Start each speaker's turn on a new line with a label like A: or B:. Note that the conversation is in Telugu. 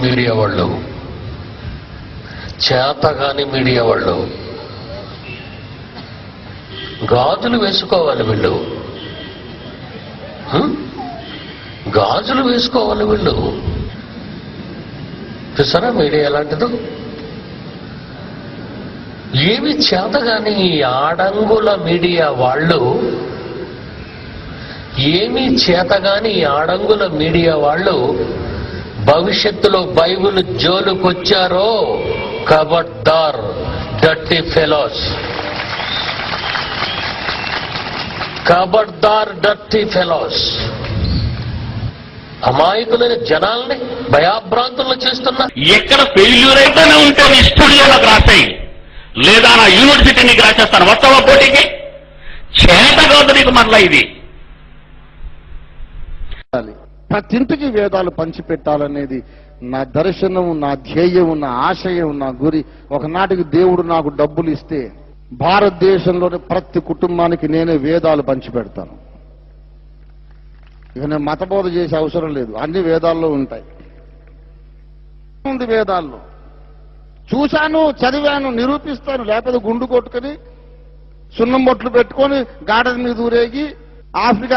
A: మీడియా వాళ్ళు, చేతగాని మీడియా వాళ్ళు. గాజులు వేసుకోవాలి వీళ్ళు, గాజులు వేసుకోవాలి వీళ్ళు. చూసారా మీడియా ఎలాంటిదో? ఏమి చేతగాని ఆడంగుల మీడియా వాళ్ళు, ఏమి చేతగాని ఆడంగుల మీడియా వాళ్ళు భవిష్యత్తులో బైబిల్ జోలుకొచ్చారో ఖబర్దార్, డర్టీ ఫెలోస్, ఖబర్దార్ డర్టీ ఫెలోస్. అమాయకులైన జనాల్ని భయాభ్రాంతుల్లో చేస్తున్నా.
B: ఎక్కడ ఫెయిల్యూర్ అయితేనే ఉంటే నీ స్టూడియోలోకి రాస్తాయి, లేదా నా యూనివర్సిటీ నీకు రాసేస్తాను. వస్తావా పోటీకి? చేత కాదు నీకు మరలా ఇది.
C: ప్రతి ఇంటికి వేదాలు పంచిపెట్టాలనేది నా దర్శనం, నా ధ్యేయం, నా ఆశయం, నా గురి. ఒకనాటికి దేవుడు నాకు డబ్బులు ఇస్తే భారతదేశంలోని ప్రతి కుటుంబానికి నేనే వేదాలు పంచిపెడతాను. ఇక నేను మతబోధ చేసే అవసరం లేదు, అన్ని వేదాల్లో ఉంటాయి. ఉంది వేదాల్లో, చూశాను, చదివాను, నిరూపిస్తాను. లేకపోతే గుండు కొట్టుకుని సున్నం బొట్లు పెట్టుకొని గార్డెన్ మీద ఊరేగి ఆఫ్రికా